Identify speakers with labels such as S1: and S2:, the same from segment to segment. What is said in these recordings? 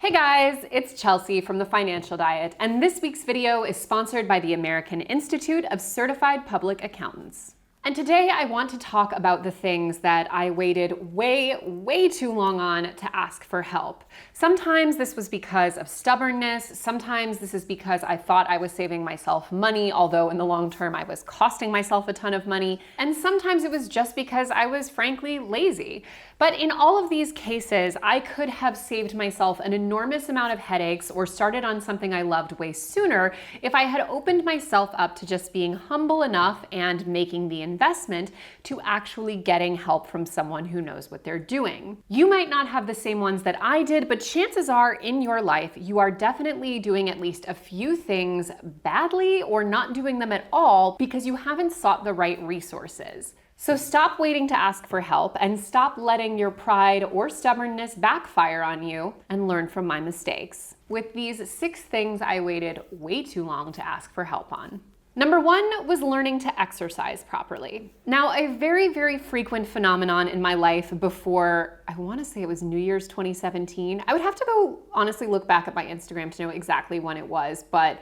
S1: Hey guys, it's Chelsea from The Financial Diet, and this week's video is sponsored by the American Institute of Certified Public Accountants. And today I want to talk about the things that I waited way too long on to ask for help. Sometimes this was because of stubbornness, sometimes this is because I thought I was saving myself money, although in the long term I was costing myself a ton of money, and sometimes it was just because I was frankly lazy. But in all of these cases, I could have saved myself an enormous amount of headaches or started on something I loved way sooner if I had opened myself up to just being humble enough and making the investment to actually getting help from someone who knows what they're doing. You might not have the same ones that I did, but chances are in your life, you are definitely doing at least a few things badly or not doing them at all because you haven't sought the right resources. So stop waiting to ask for help and stop letting your pride or stubbornness backfire on you and learn from my mistakes. With these 6 things I waited way too long to ask for help on. Number 1 was learning to exercise properly. Now, a very frequent phenomenon in my life before, I want to say it was New Year's 2017. I would have to go honestly look back at my Instagram to know exactly when it was, but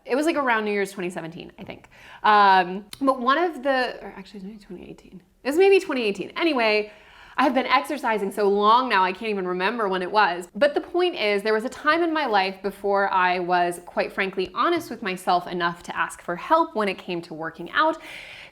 S1: it was like around New Year's 2017, I think. But one of the, or actually maybe 2018. It was maybe 2018. Anyway, I have been exercising so long now, I can't even remember when it was. But the point is, there was a time in my life before I was, quite frankly, honest with myself enough to ask for help when it came to working out,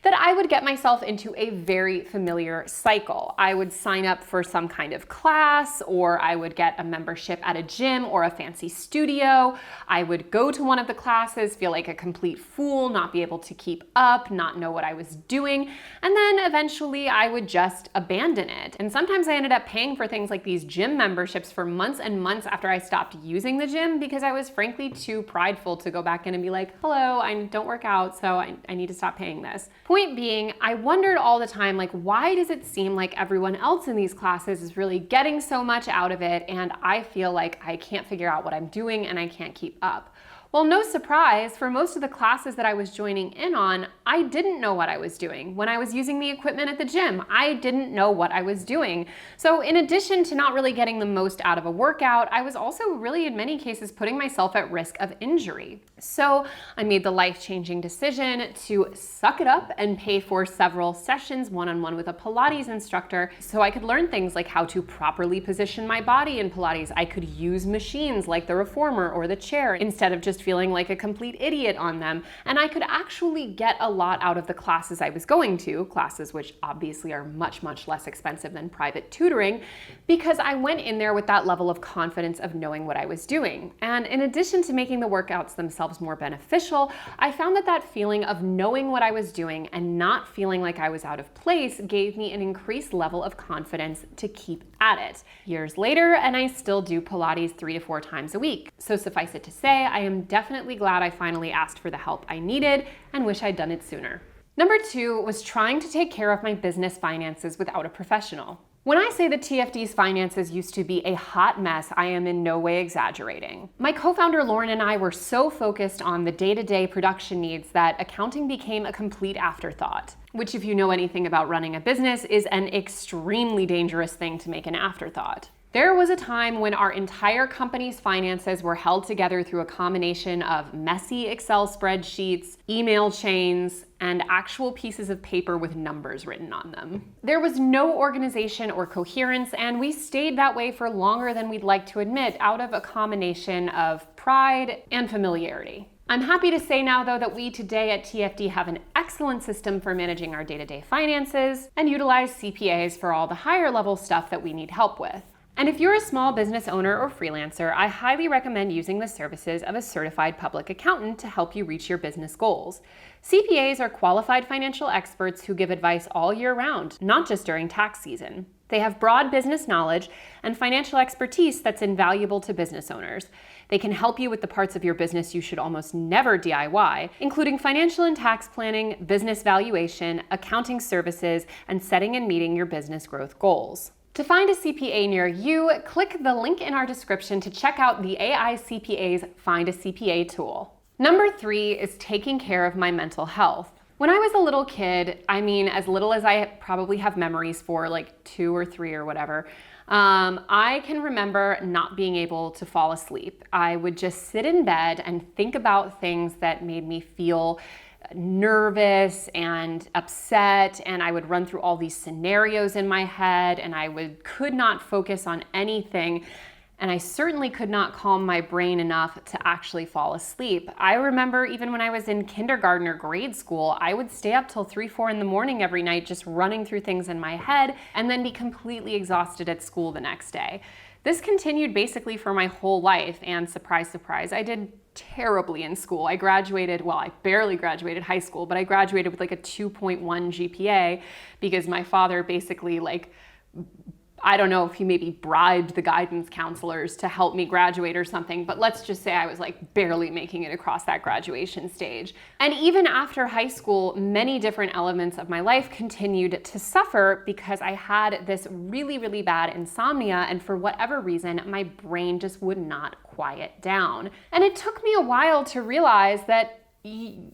S1: that I would get myself into a very familiar cycle. I would sign up for some kind of class, or I would get a membership at a gym or a fancy studio. I would go to one of the classes, feel like a complete fool, not be able to keep up, not know what I was doing, and then eventually I would just abandon it. And sometimes I ended up paying for things like these gym memberships for months and months after I stopped using the gym because I was frankly too prideful to go back in and be like, hello, I don't work out, so I need to stop paying this. Point being, I wondered all the time, like, why does it seem like everyone else in these classes is really getting so much out of it and I feel like I can't figure out what I'm doing and I can't keep up? Well, no surprise, for most of the classes that I was joining in on, I didn't know what I was doing. When I was using the equipment at the gym, I didn't know what I was doing. So in addition to not really getting the most out of a workout, I was also really in many cases putting myself at risk of injury. So I made the life-changing decision to suck it up and pay for several sessions one-on-one with a Pilates instructor so I could learn things like how to properly position my body in Pilates. I could use machines like the reformer or the chair instead of just feeling like a complete idiot on them. And I could actually get a lot out of the classes I was going to, classes which obviously are much less expensive than private tutoring, because I went in there with that level of confidence of knowing what I was doing. And in addition to making the workouts themselves more beneficial, I found that feeling of knowing what I was doing and not feeling like I was out of place gave me an increased level of confidence to keep at it. Years later, and I still do Pilates 3 to 4 times a week. So suffice it to say, I am definitely glad I finally asked for the help I needed and wish I'd done it sooner. Number 2 was trying to take care of my business finances without a professional. When I say that TFD's finances used to be a hot mess, I am in no way exaggerating. My co-founder Lauren and I were so focused on the day-to-day production needs that accounting became a complete afterthought, which, if you know anything about running a business, is an extremely dangerous thing to make an afterthought. There was a time when our entire company's finances were held together through a combination of messy Excel spreadsheets, email chains, and actual pieces of paper with numbers written on them. There was no organization or coherence, and we stayed that way for longer than we'd like to admit out of a combination of pride and familiarity. I'm happy to say now, though, that we today at TFD have an excellent system for managing our day-to-day finances and utilize CPAs for all the higher level stuff that we need help with. And if you're a small business owner or freelancer, I highly recommend using the services of a certified public accountant to help you reach your business goals. CPAs are qualified financial experts who give advice all year round, not just during tax season. They have broad business knowledge and financial expertise that's invaluable to business owners. They can help you with the parts of your business you should almost never DIY, including financial and tax planning, business valuation, accounting services, and setting and meeting your business growth goals. To find a CPA near you, click the link in our description to check out the AI CPA's Find a CPA tool. Number 3 is taking care of my mental health. When I was a little kid, I mean, as little as I probably have memories for, like 2 or 3 or whatever, I can remember not being able to fall asleep. I would just sit in bed and think about things that made me feel nervous and upset, and I would run through all these scenarios in my head, and could not focus on anything. And I certainly could not calm my brain enough to actually fall asleep. I remember even when I was in kindergarten or grade school, I would stay up till 3, 4 in the morning every night just running through things in my head and then be completely exhausted at school the next day. This continued basically for my whole life, and surprise, surprise, I did terribly in school. I barely graduated high school, but I graduated with like a 2.1 GPA because my father basically I don't know if he maybe bribed the guidance counselors to help me graduate or something, but let's just say I was barely making it across that graduation stage. And even after high school, many different elements of my life continued to suffer because I had this really, really bad insomnia, and for whatever reason, my brain just would not quiet down. And it took me a while to realize that,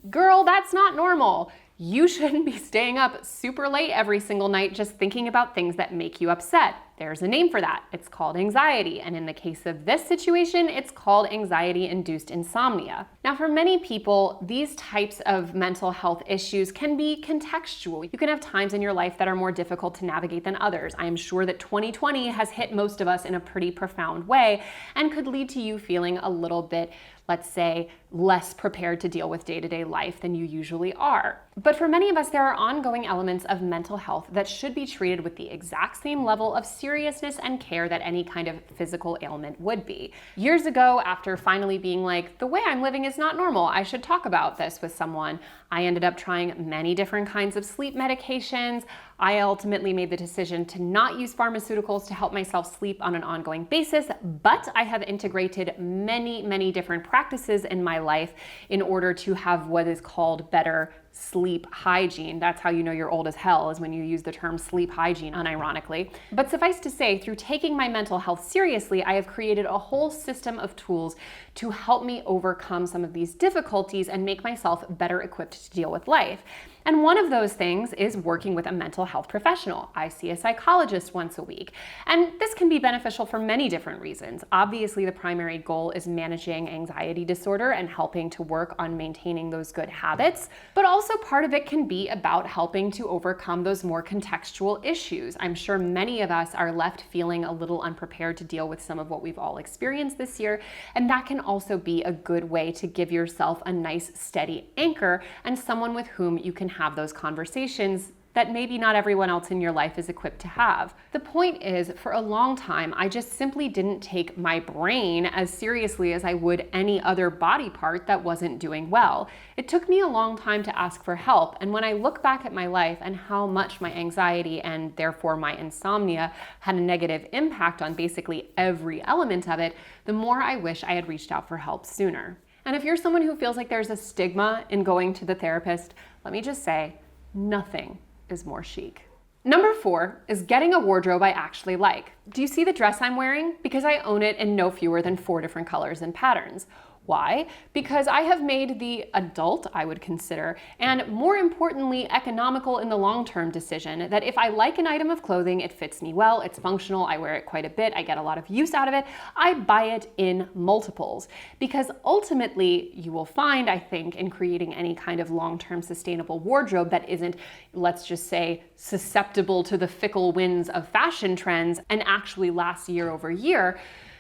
S1: girl, that's not normal. You shouldn't be staying up super late every single night just thinking about things that make you upset. There's a name for that. It's called anxiety. And in the case of this situation, it's called anxiety-induced insomnia. Now, for many people, these types of mental health issues can be contextual. You can have times in your life that are more difficult to navigate than others. I am sure that 2020 has hit most of us in a pretty profound way and could lead to you feeling a little bit, let's say, less prepared to deal with day-to-day life than you usually are. But for many of us, there are ongoing elements of mental health that should be treated with the exact same level of seriousness and care that any kind of physical ailment would be. Years ago, after finally being like, the way I'm living is not normal, I should talk about this with someone, I ended up trying many different kinds of sleep medications. I ultimately made the decision to not use pharmaceuticals to help myself sleep on an ongoing basis, but I have integrated many, many different practices in my life in order to have what is called better sleep hygiene. That's how you know you're old as hell, is when you use the term sleep hygiene, unironically. But suffice to say, through taking my mental health seriously, I have created a whole system of tools to help me overcome some of these difficulties and make myself better equipped to deal with life. And one of those things is working with a mental health professional. I see a psychologist once a week. And this can be beneficial for many different reasons. Obviously, the primary goal is managing anxiety disorder and helping to work on maintaining those good habits. But also part of it can be about helping to overcome those more contextual issues. I'm sure many of us are left feeling a little unprepared to deal with some of what we've all experienced this year. And that can also be a good way to give yourself a nice steady anchor and someone with whom you can have those conversations that maybe not everyone else in your life is equipped to have. The point is, for a long time, I just simply didn't take my brain as seriously as I would any other body part that wasn't doing well. It took me a long time to ask for help, and when I look back at my life and how much my anxiety and therefore my insomnia had a negative impact on basically every element of it, the more I wish I had reached out for help sooner. And if you're someone who feels like there's a stigma in going to the therapist, let me just say, nothing is more chic. Number 4 is getting a wardrobe I actually like. Do you see the dress I'm wearing? Because I own it in no fewer than 4 different colors and patterns. Why? Because I have made the adult, I would consider, and more importantly, economical in the long-term decision that if I like an item of clothing, it fits me well, it's functional, I wear it quite a bit, I get a lot of use out of it, I buy it in multiples. Because ultimately, you will find, I think, in creating any kind of long-term sustainable wardrobe that isn't, let's just say, susceptible to the fickle winds of fashion trends and actually lasts year over year,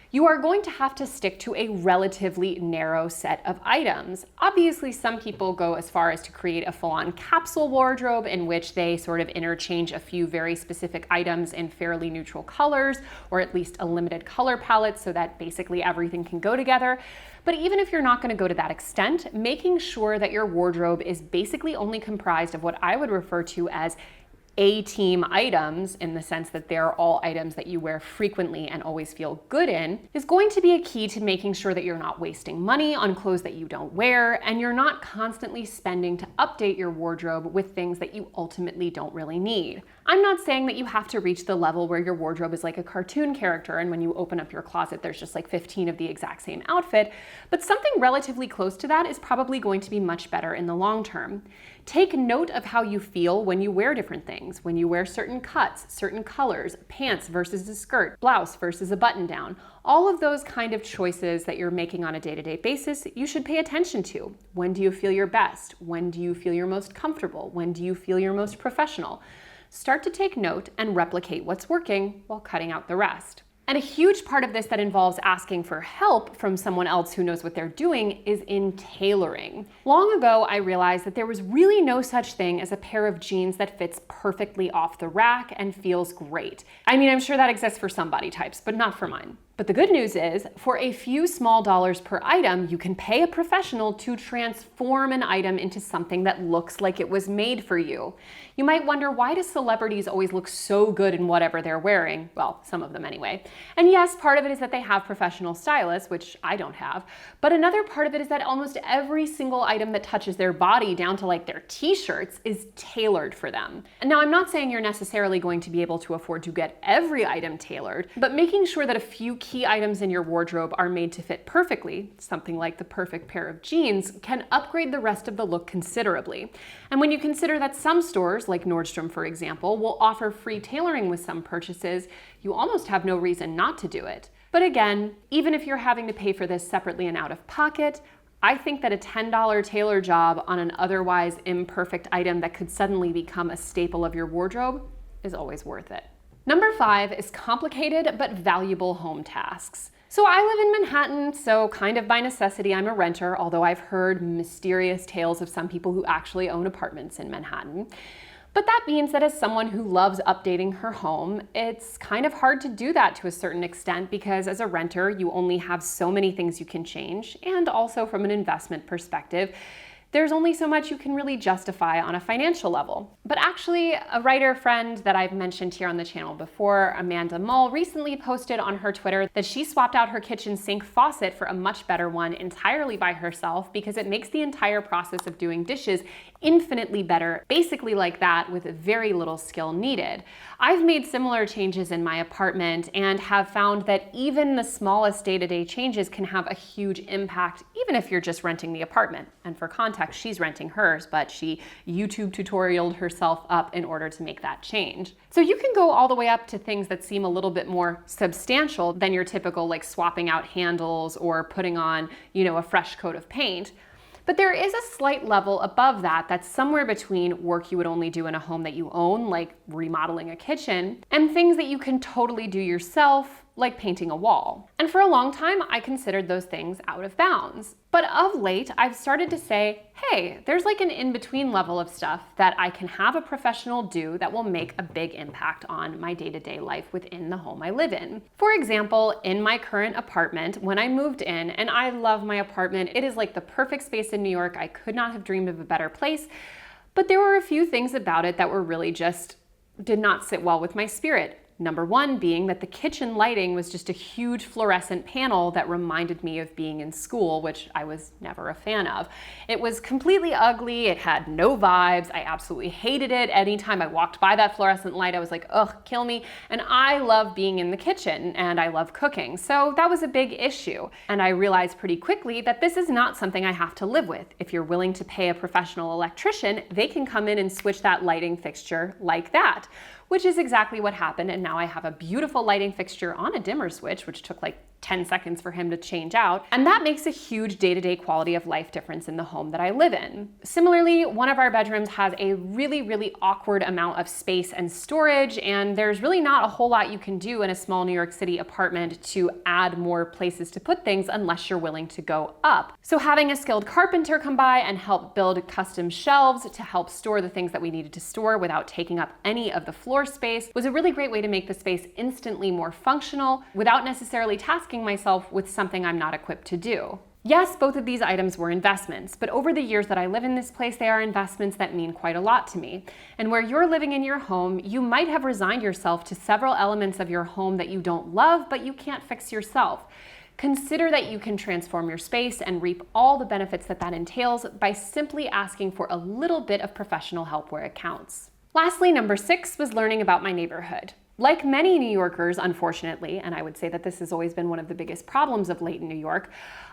S1: you are going to have to stick to a relatively narrow set of items. Obviously, some people go as far as to create a full-on capsule wardrobe in which they sort of interchange a few very specific items in fairly neutral colors, or at least a limited color palette so that basically everything can go together. But even if you're not going to go to that extent, making sure that your wardrobe is basically only comprised of what I would refer to as A-team items, in the sense that they're all items that you wear frequently and always feel good in, is going to be a key to making sure that you're not wasting money on clothes that you don't wear, and you're not constantly spending to update your wardrobe with things that you ultimately don't really need. I'm not saying that you have to reach the level where your wardrobe is like a cartoon character and when you open up your closet there's just like 15 of the exact same outfit, but something relatively close to that is probably going to be much better in the long term. Take note of how you feel when you wear different things, when you wear certain cuts, certain colors, pants versus a skirt, blouse versus a button down. All of those kind of choices that you're making on a day-to-day basis, you should pay attention to. When do you feel your best? When do you feel your most comfortable? When do you feel your most professional? Start to take note and replicate what's working while cutting out the rest. And a huge part of this that involves asking for help from someone else who knows what they're doing is in tailoring. Long ago, I realized that there was really no such thing as a pair of jeans that fits perfectly off the rack and feels great. I mean, I'm sure that exists for some body types, but not for mine. But the good news is, for a few small dollars per item, you can pay a professional to transform an item into something that looks like it was made for you. You might wonder, why do celebrities always look so good in whatever they're wearing? Well, some of them anyway. And yes, part of it is that they have professional stylists, which I don't have. But another part of it is that almost every single item that touches their body, down to like their t-shirts, is tailored for them. And now, I'm not saying you're necessarily going to be able to afford to get every item tailored, but making sure that a few key items in your wardrobe are made to fit perfectly, something like the perfect pair of jeans, can upgrade the rest of the look considerably. And when you consider that some stores, like Nordstrom for example, will offer free tailoring with some purchases, you almost have no reason not to do it. But again, even if you're having to pay for this separately and out of pocket, I think that a $10 tailor job on an otherwise imperfect item that could suddenly become a staple of your wardrobe is always worth it. Number 5 is complicated but valuable home tasks. So I live in Manhattan, so kind of by necessity I'm a renter, although I've heard mysterious tales of some people who actually own apartments in Manhattan. But that means that as someone who loves updating her home, it's kind of hard to do that to a certain extent because as a renter, you only have so many things you can change, and also from an investment perspective, there's only so much you can really justify on a financial level. But actually, a writer friend that I've mentioned here on the channel before, Amanda Mull, recently posted on her Twitter that she swapped out her kitchen sink faucet for a much better one entirely by herself because it makes the entire process of doing dishes infinitely better, basically like that, with very little skill needed. I've made similar changes in my apartment and have found that even the smallest day-to-day changes can have a huge impact, even if you're just renting the apartment. And for context, she's renting hers, but she YouTube tutorialed herself up in order to make that change. So you can go all the way up to things that seem a little bit more substantial than your typical like swapping out handles or putting on, a fresh coat of paint. But there is a slight level above that that's somewhere between work you would only do in a home that you own, like remodeling a kitchen, and things that you can totally do yourself, like painting a wall. And for a long time, I considered those things out of bounds. But of late, I've started to say, hey, there's like an in-between level of stuff that I can have a professional do that will make a big impact on my day-to-day life within the home I live in. For example, in my current apartment, when I moved in, and I love my apartment, it is like the perfect space in New York. I could not have dreamed of a better place, but there were a few things about it that were really just did not sit well with my spirit. Number one being that the kitchen lighting was just a huge fluorescent panel that reminded me of being in school, which I was never a fan of. It was completely ugly, it had no vibes, I absolutely hated it. Anytime I walked by that fluorescent light, I was like, ugh, kill me. And I love being in the kitchen and I love cooking, so that was a big issue. And I realized pretty quickly that this is not something I have to live with. If you're willing to pay a professional electrician, they can come in and switch that lighting fixture like that, which is exactly what happened. And now I have a beautiful lighting fixture on a dimmer switch, which took like 10 seconds for him to change out. And that makes a huge day-to-day quality of life difference in the home that I live in. Similarly, one of our bedrooms has a really, really awkward amount of space and storage, and there's really not a whole lot you can do in a small New York City apartment to add more places to put things unless you're willing to go up. So having a skilled carpenter come by and help build custom shelves to help store the things that we needed to store without taking up any of the floor space was a really great way to make the space instantly more functional without necessarily tasking myself with something I'm not equipped to do. Yes, both of these items were investments, but over the years that I live in this place, they are investments that mean quite a lot to me. And where you're living in your home, you might have resigned yourself to several elements of your home that you don't love, but you can't fix yourself. Consider that you can transform your space and reap all the benefits that entails by simply asking for a little bit of professional help where it counts. Lastly, number 6 was learning about my neighborhood. Like many New Yorkers, unfortunately, and I would say that this has always been one of the biggest problems of late in New York,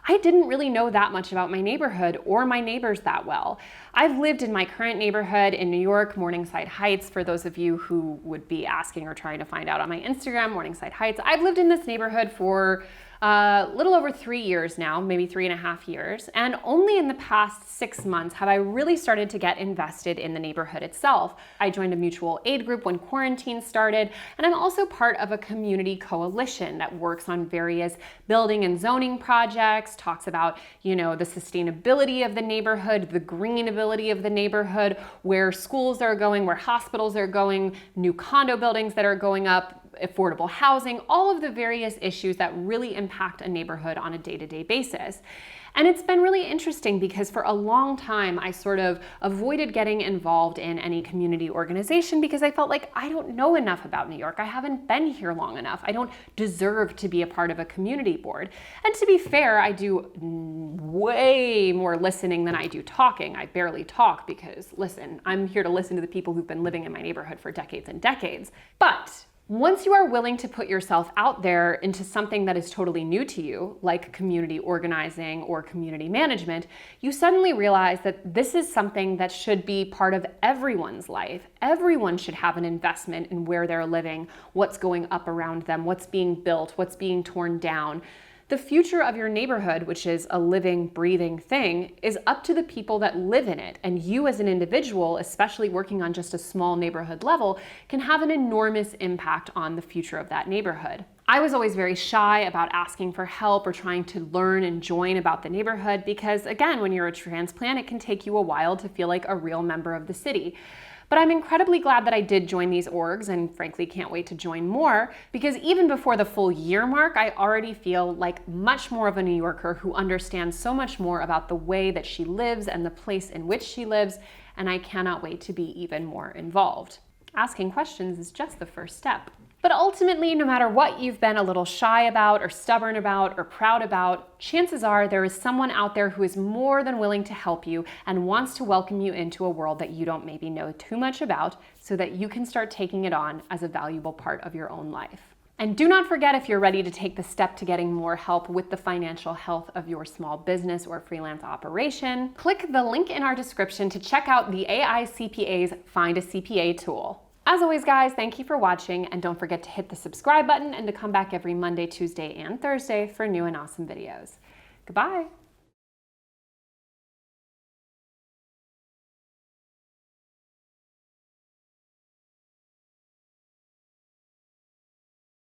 S1: I didn't really know that much about my neighborhood or my neighbors that well. I've lived in my current neighborhood in New York, Morningside Heights, for those of you who would be asking or trying to find out on my Instagram, Morningside Heights. I've lived in this neighborhood for a little over 3 years now, maybe 3.5 years. And only in the past 6 months have I really started to get invested in the neighborhood itself. I joined a mutual aid group when quarantine started, and I'm also part of a community coalition that works on various building and zoning projects, talks about, the sustainability of the neighborhood, the greenability of the neighborhood, where schools are going, where hospitals are going, new condo buildings that are going up, affordable housing, all of the various issues that really impact a neighborhood on a day-to-day basis. And it's been really interesting because for a long time, I sort of avoided getting involved in any community organization because I felt like I don't know enough about New York. I haven't been here long enough. I don't deserve to be a part of a community board. And to be fair, I do way more listening than I do talking. I barely talk because, listen, I'm here to listen to the people who've been living in my neighborhood for decades and decades. But once you are willing to put yourself out there into something that is totally new to you, like community organizing or community management, you suddenly realize that this is something that should be part of everyone's life. Everyone should have an investment in where they're living, what's going up around them, what's being built, what's being torn down. The future of your neighborhood, which is a living, breathing thing, is up to the people that live in it. And you as an individual, especially working on just a small neighborhood level, can have an enormous impact on the future of that neighborhood. I was always very shy about asking for help or trying to learn and join about the neighborhood because, again, when you're a transplant, it can take you a while to feel like a real member of the city. But I'm incredibly glad that I did join these orgs and frankly can't wait to join more because even before the full year mark, I already feel like much more of a New Yorker who understands so much more about the way that she lives and the place in which she lives, and I cannot wait to be even more involved. Asking questions is just the first step. But ultimately, no matter what you've been a little shy about or stubborn about or proud about, chances are there is someone out there who is more than willing to help you and wants to welcome you into a world that you don't maybe know too much about so that you can start taking it on as a valuable part of your own life. And do not forget, if you're ready to take the step to getting more help with the financial health of your small business or freelance operation, click the link in our description to check out the AICPA's Find a CPA tool. As always, guys, thank you for watching, and don't forget to hit the subscribe button and to come back every Monday, Tuesday, and Thursday for new and awesome videos. Goodbye.